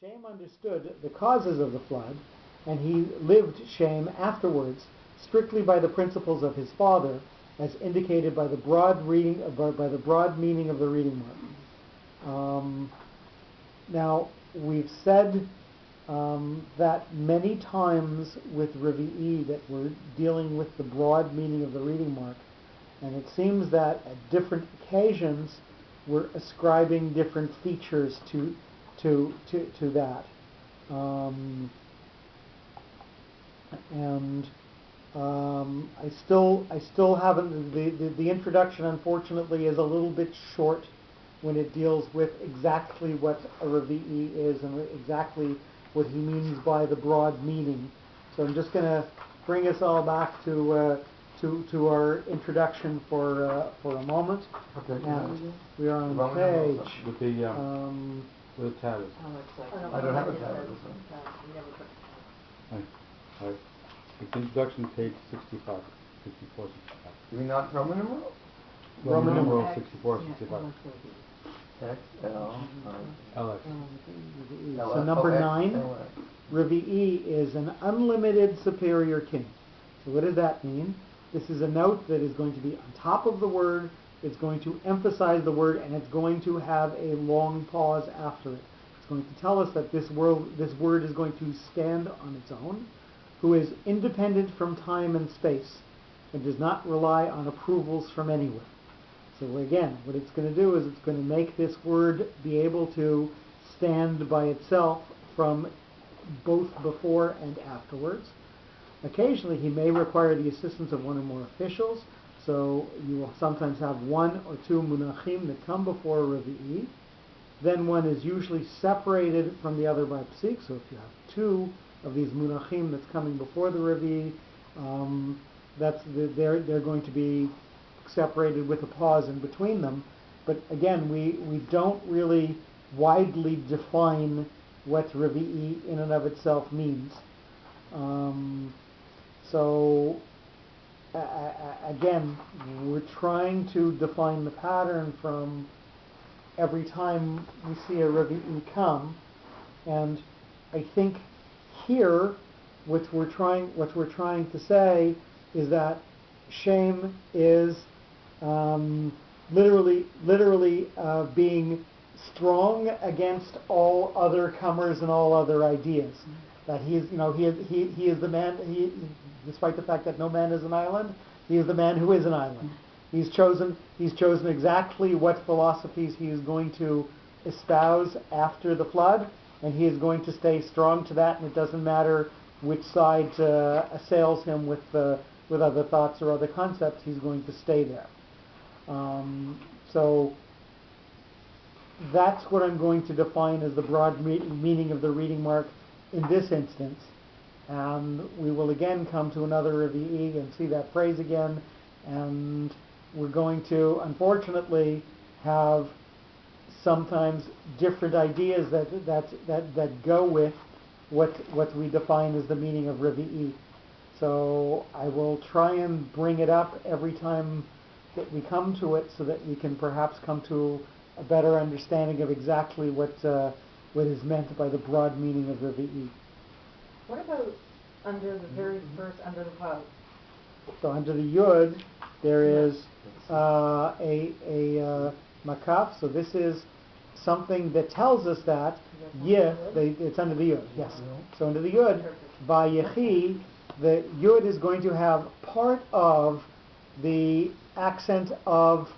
Shem understood the causes of the flood, and he lived Shem afterwards strictly by the principles of his father, as indicated by the broad meaning of the reading mark. Now we've said that many times with Revi'i that we're dealing with the broad meaning of the reading mark, and it seems that at different occasions we're ascribing different features to that. I still haven't, the introduction unfortunately is a little bit short when it deals with exactly what a Revi'i is and exactly what he means by the broad meaning. So I'm just going to bring us all back to our introduction for a moment. Okay. And we are on page. With the tab. I don't have a tab. Right. It's introduction, page 64, 65. Do we not Roman numeral? Roman numeral 64, 65. X, L, LX. So number 9, Revi'i is an unlimited superior king. So what does that mean? This is a note that is going to be on top of the word, it's going to emphasize the word, and it's going to have a long pause after it. It's going to tell us that this word is going to stand on its own, who is independent from time and space, and does not rely on approvals from anywhere. So again, what it's going to do is it's going to make this word be able to stand by itself from both before and afterwards. Occasionally he may require the assistance of one or more officials, so you will sometimes have one or two munachim that come before a Revi'i. Then one is usually separated from the other by psik, so if you have two of these munachim that's coming before the Revi'i, they're going to be separated with a pause in between them. But again, we don't really widely define what Revi'i in and of itself means. Again, we're trying to define the pattern from every time we see a Revi'i come, and I think here what we're trying to say is that Shem is literally being strong against all other comers and all other ideas. That he is the man. Despite the fact that no man is an island, he is the man who is an island. He's chosen exactly what philosophies he is going to espouse after the flood, and he is going to stay strong to that. And it doesn't matter which side assails him with other thoughts or other concepts. He's going to stay there. So that's what I'm going to define as the broad meaning of the reading mark in this instance. And we will again come to another Revi'i and see that phrase again, and we're going to unfortunately have sometimes different ideas that go with what we define as the meaning of Revi'i. So I will try and bring it up every time that we come to it, so that we can perhaps come to a better understanding of exactly what is meant by the broad meaning of Revi'i. What about under the very first, under the cloud? So under the Yud, there is a makaf. So this is something that tells us that it's under the Yud. Yes. So under the Yud, Vayechi, the Yud is going to have part of the accent of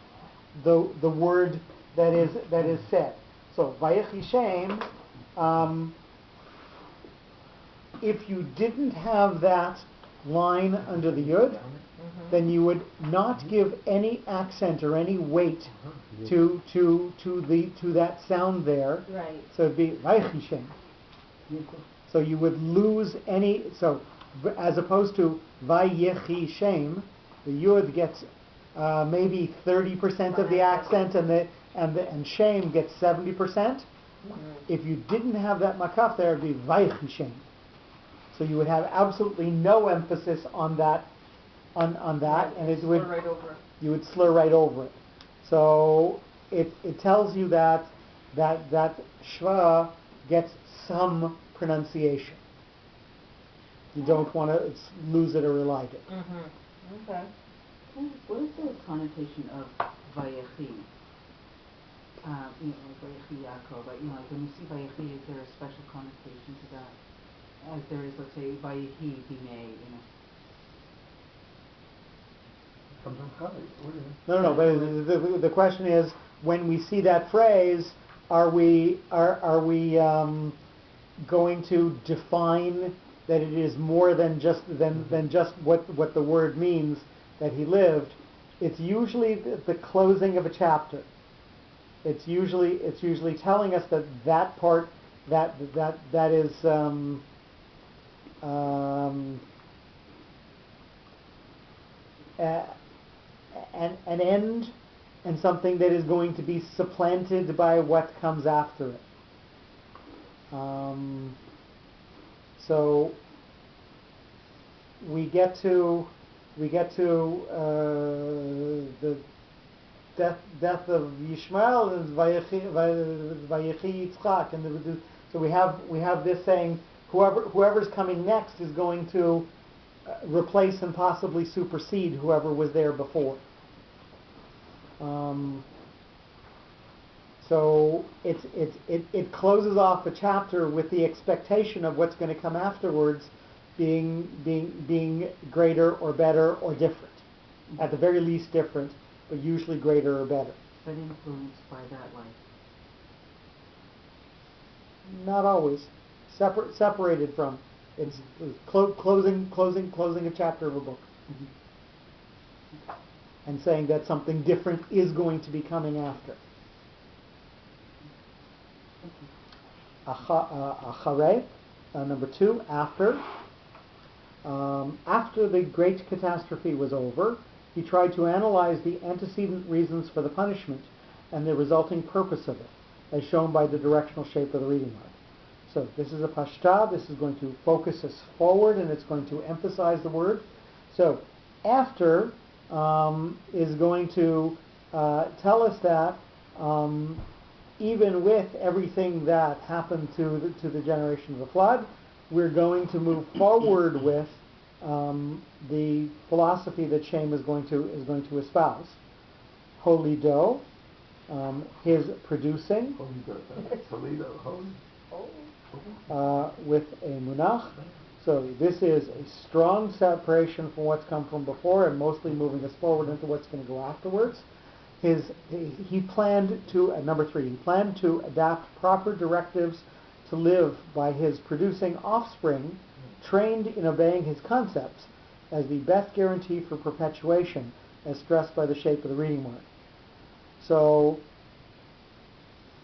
the word that is said. So Vayechi Shem. If you didn't have that line under the Yud, then you would not give any accent or any weight to that sound there. Right. So it'd be Vayechi Shem. So you would lose any. So as opposed to Vayechi Shem, the Yud gets maybe 30% of the accent, and Shem gets 70%. If you didn't have that makaf there, it'd be Vayechi Shem. So you would have absolutely no emphasis on that, and it would right over it. You would slur right over it. So it tells you that shva gets some pronunciation. You don't want to lose it or elide it. Mm-hmm. Okay. What is the connotation of Vayechi? Like Vayechi Yaakov, like when you see Vayechi, is there a special connotation to that? As there is, let's say, Vayechi Bimei, No, but the question is, when we see that phrase, are we going to define that it is more than just what the word means, that he lived? It's usually the closing of a chapter. It's usually telling us that part that is an end, and something that is going to be supplanted by what comes after it. So we get to the death of Yishmael and Vayechi Yitzchak, and so we have this saying whoever's coming next is going to replace and possibly supersede whoever was there before. So it closes off a chapter with the expectation of what's going to come afterwards being greater or better or different. At the very least different, but usually greater or better. But influenced by that life? Not always. Separated from. It's closing a chapter of a book. Mm-hmm. And saying that something different is going to be coming after. Acharei, number 2, after. After the great catastrophe was over, he tried to analyze the antecedent reasons for the punishment and the resulting purpose of it, as shown by the directional shape of the reading mark. So this is a pashta. This is going to focus us forward, and it's going to emphasize the word. So after is going to tell us that even with everything that happened to the generation of the flood, we're going to move forward with the philosophy that Shem is going to espouse. Holy dough, his producing, with a munach. So this is a strong separation from what's come from before, and mostly moving us forward into what's going to go afterwards. He planned to, number 3, he planned to adapt proper directives to live by his producing offspring, trained in obeying his concepts, as the best guarantee for perpetuation, as stressed by the shape of the reading mark. So,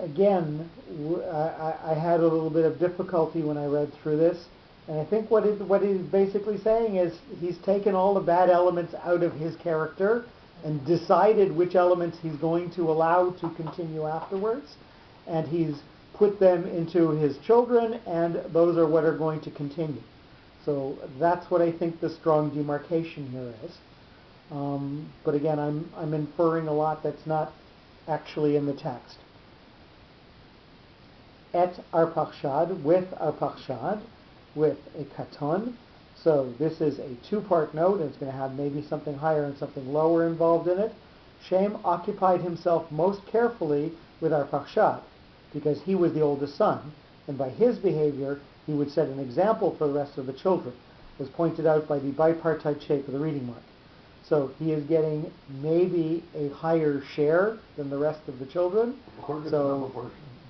again, I had a little bit of difficulty when I read through this, and I think what he's basically saying is he's taken all the bad elements out of his character and decided which elements he's going to allow to continue afterwards, and he's put them into his children, and those are what are going to continue. So that's what I think the strong demarcation here is. But again, I'm inferring a lot that's not actually in the text. Et arpachshad, with arpachshad, with a katon. So this is a 2-part note, and it's going to have maybe something higher and something lower involved in it. Shem occupied himself most carefully with arpachshad, because he was the oldest son, and by his behavior he would set an example for the rest of the children, as pointed out by the bipartite shape of the reading mark. So he is getting maybe a higher share than the rest of the children.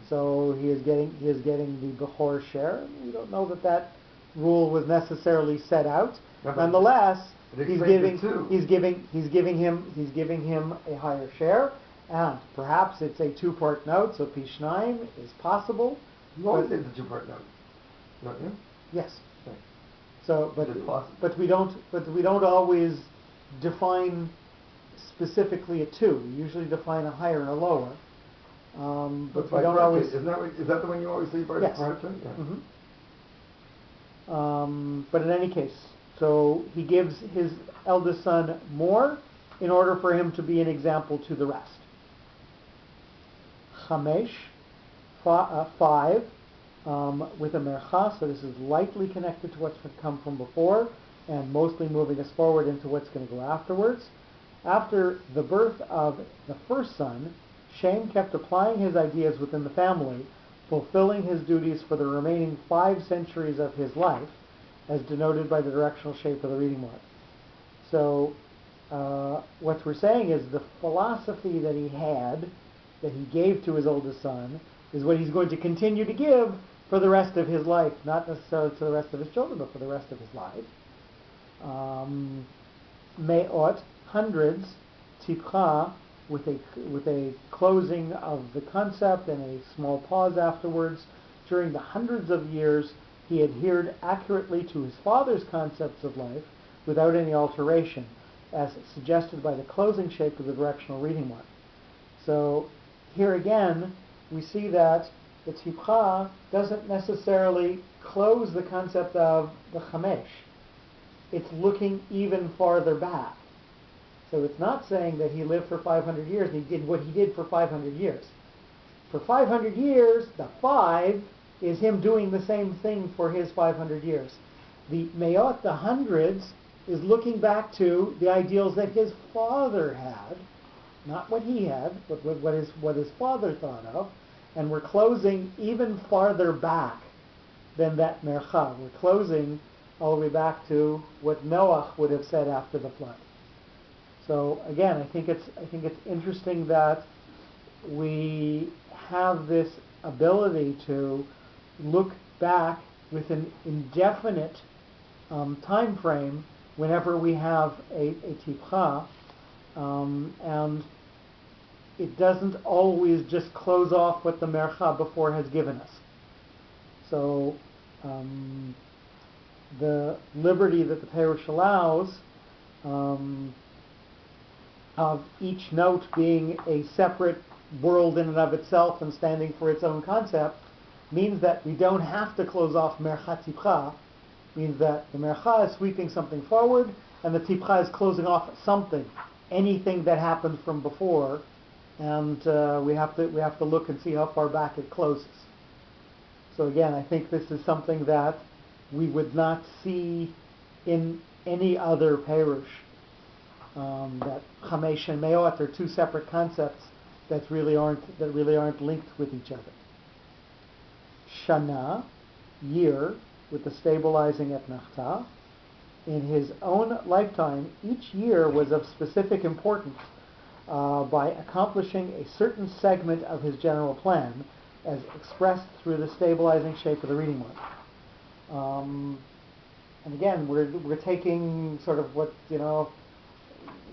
So he is getting the Bechor share. We don't know that rule was necessarily set out. Nonetheless, he's giving him a higher share, and perhaps it's a 2-part note. So Pishnaim is possible. You always say it's a 2-part note, don't you? Yes. Okay. So, but we don't always define specifically a 2. We usually define a higher and a lower. But we don't always. Is that the one you always say by yes. part? Yeah. Mm-hmm. But in any case, so he gives his eldest son more in order for him to be an example to the rest. Chamesh, 5. with a mercha, so this is lightly connected to what's come from before, and mostly moving us forward into what's going to go afterwards. After the birth of the first son, Shem kept applying his ideas within the family, fulfilling his duties for the remaining 5 centuries of his life, as denoted by the directional shape of the reading mark. So, what we're saying is the philosophy that he had, that he gave to his oldest son, is what he's going to continue to give for the rest of his life, not necessarily to the rest of his children, but for the rest of his life. Me'ot, hundreds, tipcha, with a closing of the concept and a small pause afterwards. During the hundreds of years, he adhered accurately to his father's concepts of life without any alteration, as suggested by the closing shape of the directional reading mark. So here again, we see that the tipcha doesn't necessarily close the concept of the chamesh. It's looking even farther back. So it's not saying that he lived for 500 years and he did what he did for 500 years. For 500 years, the 5 is him doing the same thing for his 500 years. The me'ot, the hundreds, is looking back to the ideals that his father had, not what he had, but what his father thought of, and we're closing even farther back than that mercha. We're closing all the way back to what Noach would have said after the flood. So again, I think it's interesting that we have this ability to look back with an indefinite time frame whenever we have a tipcha, and it doesn't always just close off what the mercha before has given us. So the liberty that the Perush allows of each note being a separate world in and of itself and standing for its own concept means that we don't have to close off mercha tipcha. Means that the mercha is sweeping something forward and the tipcha is closing off something, anything that happened from before, and we have to look and see how far back it closes. So again, I think this is something that we would not see in any other perush. That chamesh and me'ot are two separate concepts that really aren't linked with each other. Shana, year, with the stabilizing etnachta. In his own lifetime, each year was of specific importance by accomplishing a certain segment of his general plan, as expressed through the stabilizing shape of the reading mark. And again, we're taking sort of what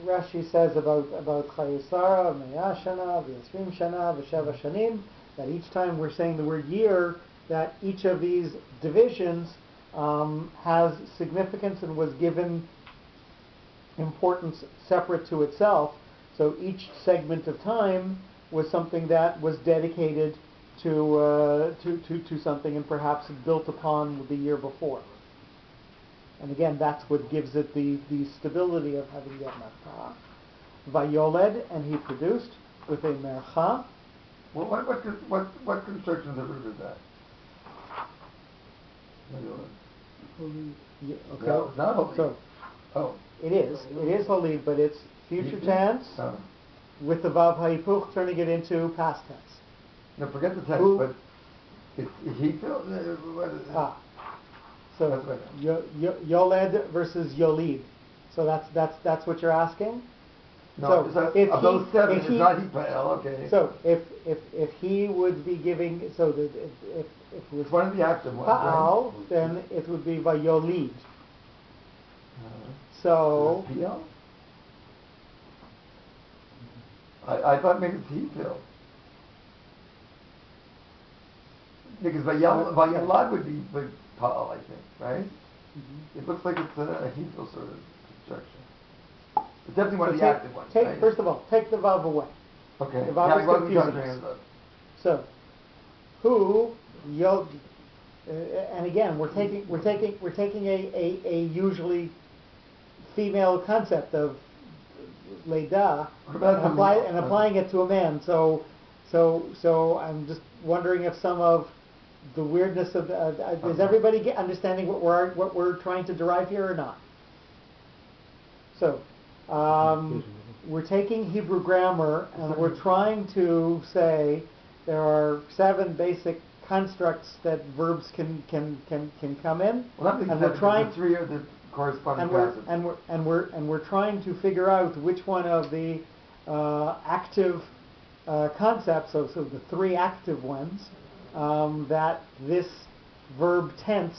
Rashi says about Chayusara, Me'ah Shana, V'Yasrim Shana, V'Sheva Shanim, that each time we're saying the word year, that each of these divisions has significance and was given importance separate to itself. So each segment of time was something that was dedicated to something and perhaps built upon the year before. And again, that's what gives it the stability of having the mercha. Vayoled, and he produced with a mercha. Well, what construction of the root is that? Yeah, okay. No, it's not holy. So, it is holy, but it's future tense with the vav ha'ipuch turning it into past tense. No, forget the tense, but is he filled? What is it? So Yoled versus Yolid. So that's what you're asking? No, so if of those 7, it's not Hipael, okay. So if he would be giving, so that if it was one of the active ones, Pa'al, right? then it would be Vayolid. So I thought maybe it's Hipael. Because Vayolad would be Pa'al, I think, right? Mm-hmm. It looks like it's a Hipael sort of construction. It's definitely one of the active ones. Right? First of all, take the vav away. Okay. The vav is confusing us. So, who Yod, and again, we're taking a usually female concept of Leida and applying it to a man. So I'm just wondering if some of the weirdness of is everybody understanding what we're trying to derive here or not? So, we're taking Hebrew grammar and we're trying to say there are 7 basic constructs that verbs can come in, Well, and we're trying. The 3 are the corresponding passives. And we're trying to figure out which one of the active concepts, so the 3 active ones, that this verb tense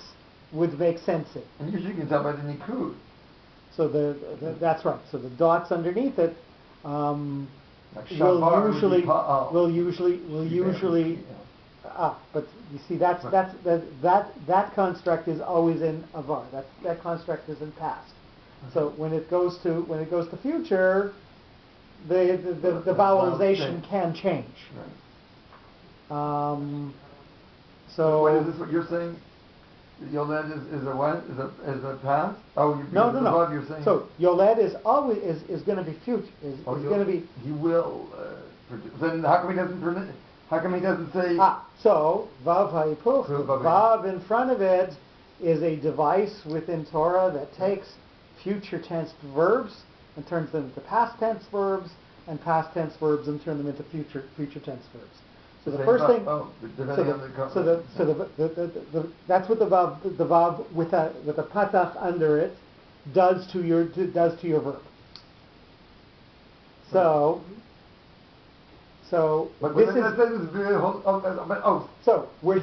would make sense in. And usually you can tell by the nikud. So that's right. So the dots underneath it Like shabar will usually. But you see, that construct is always in avar. That construct is in past. So when it goes to future, the vowelization can change. Right. So what is this? What you're saying? Yoled is a what? Is a past? Oh, no. above you're saying. So Yoled is always is going to be future. Is going to be. He will produce. Then how come he doesn't produce? How come he doesn't say? So Vav Hayipuch, Vav in front of it is a device within Torah that takes future tense verbs and turns them into past tense verbs, and past tense verbs and turn them into future tense verbs. So the first thing. That's what the Vav with a patach under it does to your verb. So this is. So when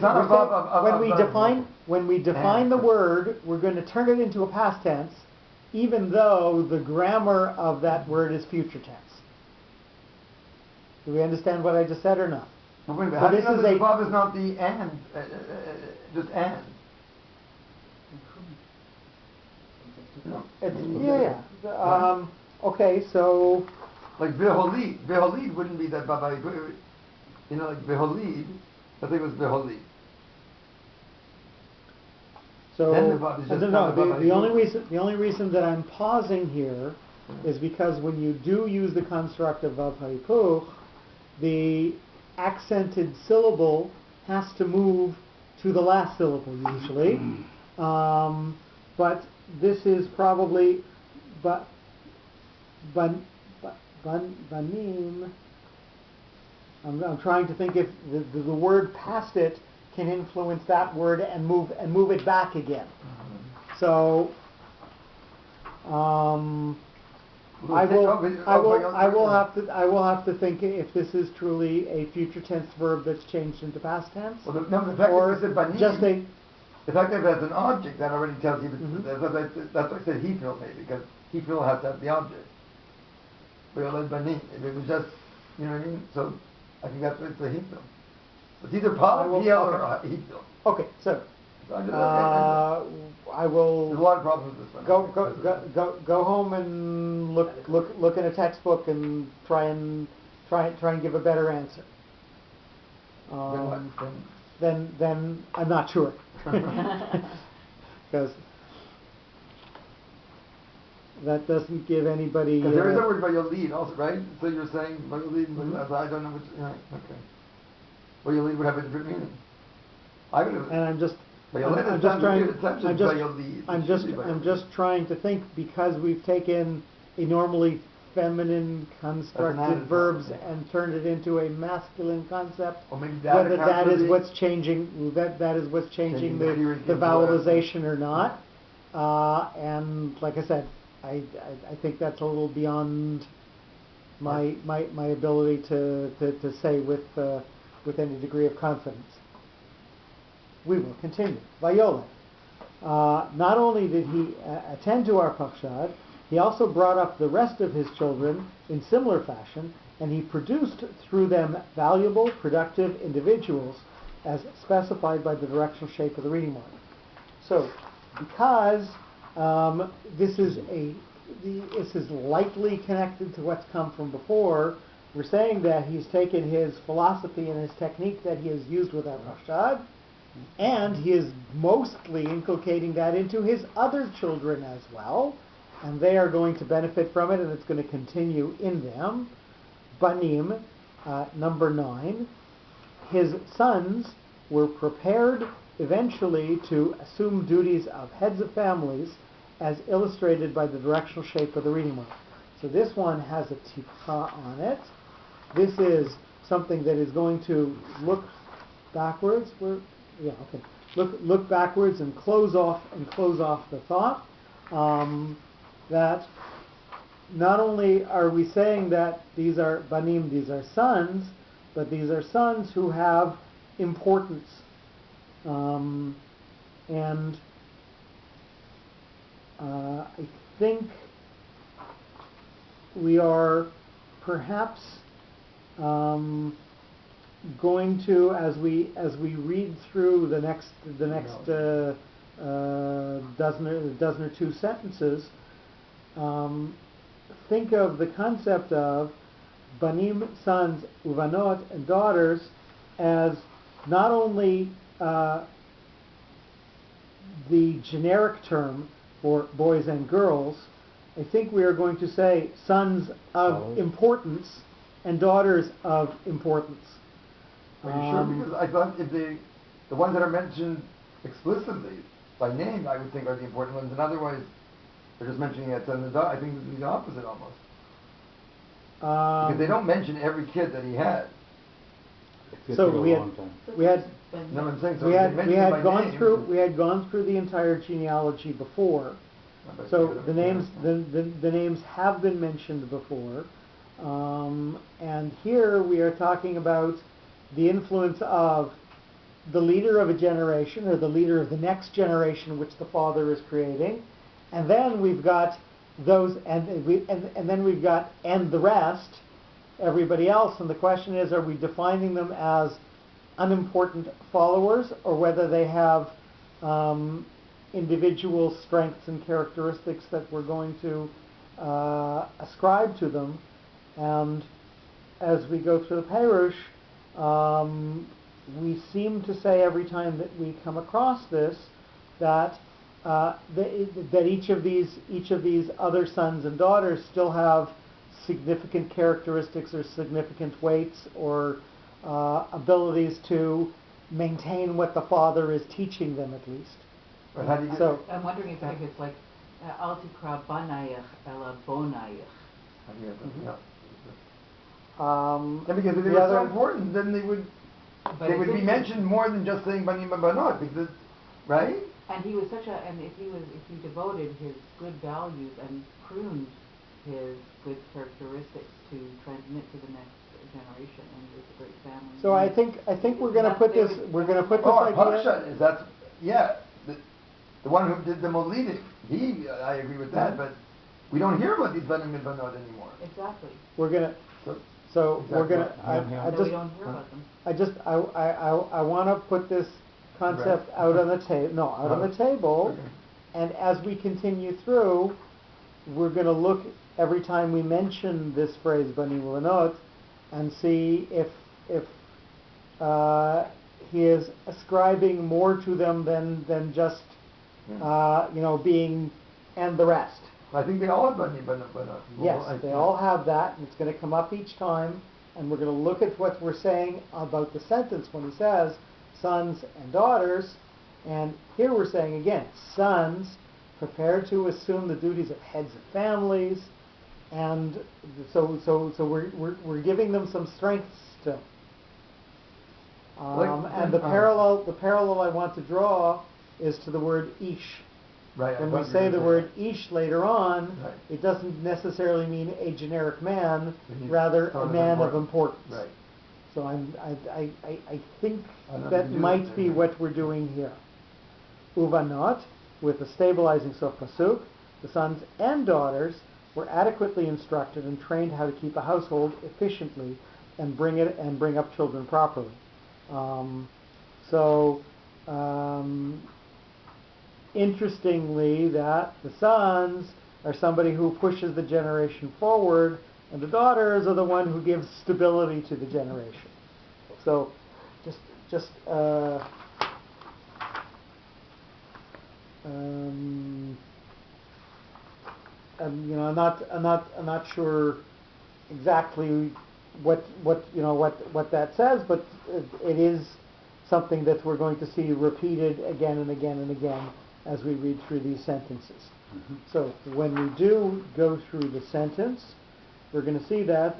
we define the word, we're going to turn it into a past tense, even though the grammar of that word is future tense. Do we understand what I just said or not? Well, wait a minute. How do you know that the Vav is not the and, just and? No. Okay, so. Like Beholid. Beholid wouldn't be that Baba. You know, like Beholid, I think it was Beholid. So the only reason that I'm pausing here is because when you do use the construct of Vav Hayipuch, the accented syllable has to move to the last syllable usually. But this is probably banim. I'm trying to think if the word past it can influence that word and move it back again. So I will have to think if this is truly a future tense verb that's changed into past tense. Well, the fact or that banim, just the fact that it has an object that already tells you that's why I said hifil maybe, because hifil has to have the object. Banim, if it was just, you know what I mean? So I think that's what it's a hifil. It's either polyfiel or hifil. Okay, so I will. There's a lot of problems with this one. Go home and look in a textbook and try and give a better answer. Then I'm not sure because that doesn't give anybody. Because there is a word by your lead also, right? So you're saying by your lead, I don't know which. Right, okay. Well, your lead would have a different meaning. I would have. And I'm just trying to think, because we've taken a normally feminine constructed verbs and turned it into a masculine concept. Whether that is what's changing, that is what's changing the vowelization or not. And like I said, I think that's a little beyond my ability to say with any degree of confidence. We will continue. Vayoled. Not only did he attend to our Parshat, he also brought up the rest of his children in similar fashion, and he produced through them valuable, productive individuals, as specified by the directional shape of the reading mark. So, because this is likely connected to what's come from before, we're saying that he's taken his philosophy and his technique that he has used with our Parshat, and he is mostly inculcating that into his other children as well, and they are going to benefit from it, and it's going to continue in them. Banim, number 9, his sons were prepared eventually to assume duties of heads of families as illustrated by the directional shape of the reading mark. So this one has a tipcha on it. This is something that is going to look backwards. Look backwards and close off the thought. That not only are we saying that these are banim, these are sons, but these are sons who have importance. And I think we are perhaps going to, as we read through the next dozen or two sentences, think of the concept of banim, sons, uvanot, and daughters as not only the generic term for boys and girls. I think we are going to say sons of importance and daughters of importance. Are you sure? Because I thought if the ones that are mentioned explicitly by name, I would think are the important ones, and otherwise they're just mentioning that son and daughter. I think it's the opposite almost. Because they don't mention every kid that he had. So we had No, I'm saying so we had gone name, through the entire genealogy before. So the names have been mentioned before, and here we are talking about the influence of the leader of a generation or the leader of the next generation, which the father is creating, and then we've got those, and then we've got and the rest, everybody else. And the question is, are we defining them as unimportant followers, or whether they have individual strengths and characteristics that we're going to ascribe to them? And as we go through the Perush, we seem to say every time that we come across this that that each of these other sons and daughters still have significant characteristics or significant weights or abilities to maintain what the father is teaching them, at least. But how do you So I'm wondering if it's like al tikra banayach ela bonayach. how do you get that? Mhm. Yeah. Um, And because if they the were other- so important, then they would be mentioned more than just saying banim and banot, because right? And he was such a, and if he devoted his good values and pruned his good characteristics to transmit to the next generation, and it was a great family. So I think we're going to put this idea. Parshat is that's the one who did the moledim. I agree with that, but we don't hear about these banim and banot anymore. Exactly. We're gonna. So Exactly. we're gonna. We don't hear about them. I want to put this concept out on the table. No, out on the table. Okay. And as we continue through, we're going to look every time we mention this phrase banim uvanot and see if he is ascribing more to them than just being and the rest. I think they all have banim banot. Yes, they all have that, and it's going to come up each time, and we're going to look at what we're saying about the sentence when he says sons and daughters, and here we're saying again, sons prepared to assume the duties of heads of families, and so we're giving them some strengths still. And the parallel I want to draw is to the word ish. Right. When we say the word ish later on, Right. it doesn't necessarily mean a generic man, It rather a means man of important. importance. Right. So I think I don't that do might that be there. what we're doing here. Uvanot, with the stabilizing sof pasuk, the sons and daughters were adequately instructed and trained how to keep a household efficiently and bring up children properly. Interestingly, that the sons are somebody who pushes the generation forward, and the daughters are the one who gives stability to the generation. So, I'm not sure exactly what that says, but it is something that we're going to see repeated again and again and again as we read through these sentences. Mhm. So when we do go through the sentence, we're going to see that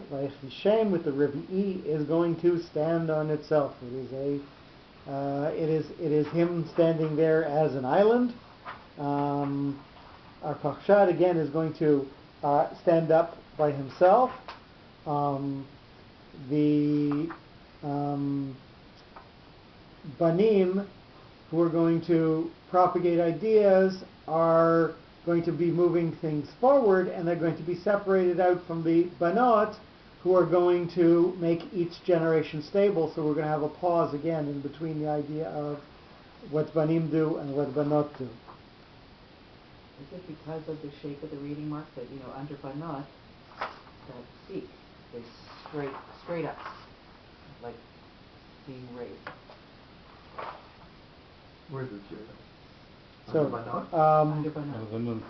Shem with the Revi'i is going to stand on itself. It is him standing there as an island. Our Parshat again is going to stand up by himself. The Banim, who are going to propagate ideas, are going to be moving things forward, and they're going to be separated out from the Banot, who are going to make each generation stable. So we're going to have a pause again in between the idea of what Banim do and what Banot do. Is it because of the shape of the reading mark that, under Banot, that seek is straight up, like being raised? Where's the chair? So, Under Banot. Under the nun.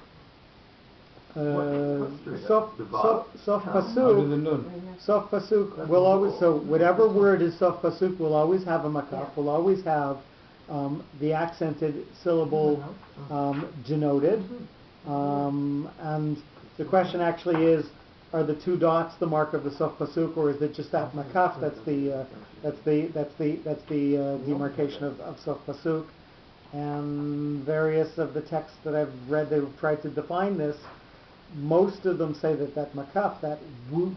Sof Under the pasuk, nun. sof pasuk will always. So whatever word is sof pasuk will always have a makaf. Yeah. Will always have the accented syllable denoted. And the question actually is: are the two dots the mark of the sof pasuk, or is it just that makaf? That's the demarcation of sof pasuk. And various of the texts that I've read, they've tried to define this. Most of them say that makaf, that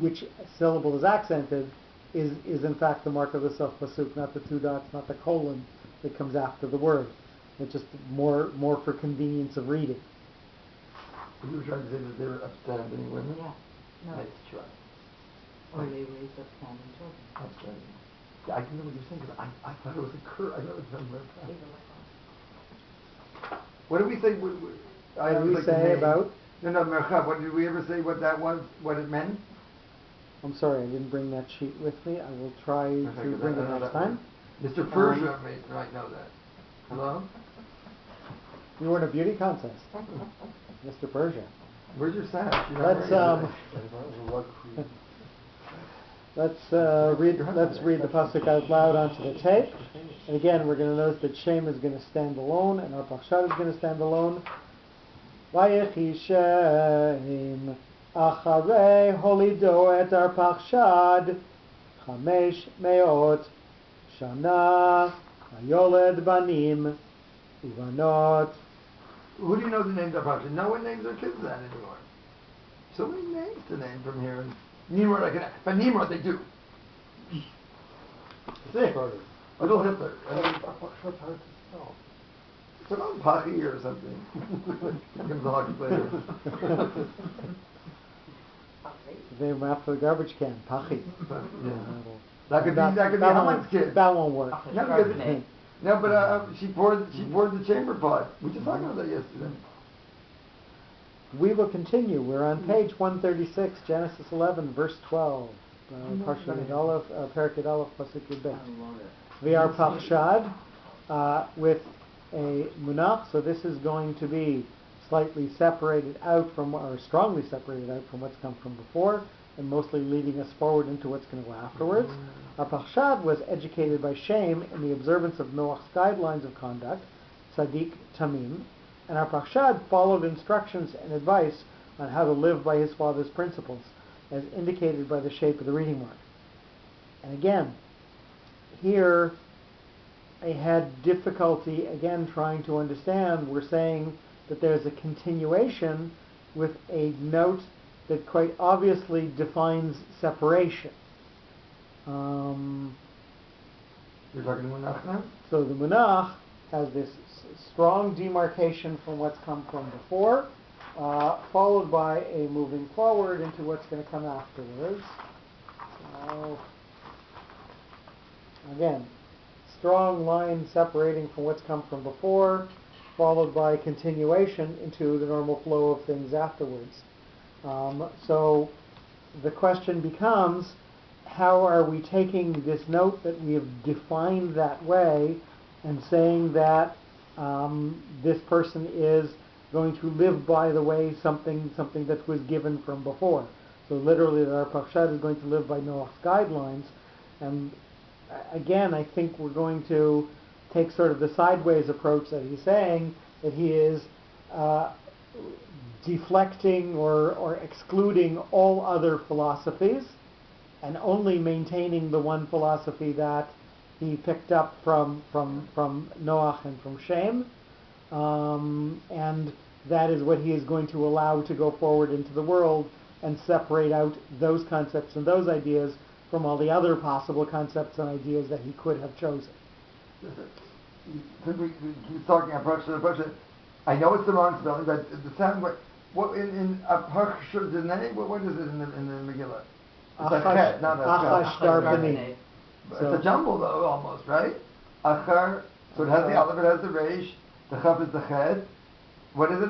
which syllable is accented, is in fact the mark of the sof pasuk, not the two dots, not the colon that comes after the word. It's just more for convenience of reading. You were trying to say that they were upstanding women? Yeah. No. Nice try. Or they raise up family children. Upstanding. Yeah, I didn't know what you were saying, because I thought it was a curse. I know it's something like that. What did we say? What did we say about? No, merchav. What did we ever say? What that was? What it meant? I'm sorry, I didn't bring that sheet with me. I will try to bring it next time. Mr. Persia might know that. Hello? You were in a beauty contest, Mr. Persia. Where's your sash? Let's read the pasuk out loud onto the tape. And again, we're going to notice that Shem is going to stand alone, and our Parshat is going to stand alone. Vayechi Shem acharei holido et our Parshat chamesh meot shana hayoled banim uvanot. Who do you know the names of Parshat? No one names their kids that anymore. So many names to name from here. Nimrod, but Nimrod they do. See? Adolf Hitler. What's hard to spell? Put on Pachi or something. Becomes a hockey player. They were after the garbage can, Pachi. Yeah. That could be Haman's kid. That won't work. No, but she poured the chamber pot. We just talked about that yesterday. We will continue. We're on page 136, Genesis 11, verse 12. Parshat Aleph, Parak Aleph, Pasuk Yud Bet. We are Parshad with a munach, so this is going to be slightly separated out from, or strongly separated out from what's come from before, and mostly leading us forward into what's going to go afterwards. Our Parshad was educated by Shem in the observance of Noach's guidelines of conduct, Tzaddik Tamim, and our Parshad followed instructions and advice on how to live by his father's principles, as indicated by the shape of the reading mark. And again, here I had difficulty again trying to understand. We're saying that there's a continuation with a note that quite obviously defines separation. You're talking Munach now? So the Munach has this strong demarcation from what's come from before, followed by a moving forward into what's going to come afterwards. So, again, strong line separating from what's come from before, followed by continuation into the normal flow of things afterwards. So the question becomes, how are we taking this note that we have defined that way and saying that this person is going to live by the way something that was given from before. So literally that our Parshat is going to live by Noach's guidelines, and again, I think we're going to take sort of the sideways approach that he's saying, that he is deflecting or excluding all other philosophies and only maintaining the one philosophy that he picked up from Noach and from Shem, and that is what he is going to allow to go forward into the world and separate out those concepts and those ideas from all the other possible concepts and ideas that he could have chosen. Since we keep talking Parshat, I know it's the wrong spelling, but the sound what in Parshat Noach, what is it in the Megillah? It's a chet, not a Achash Darbani. It's a jumble though, almost, right? Achar, so it has the aleph, it has the reish, the chaf is the chet. What is it?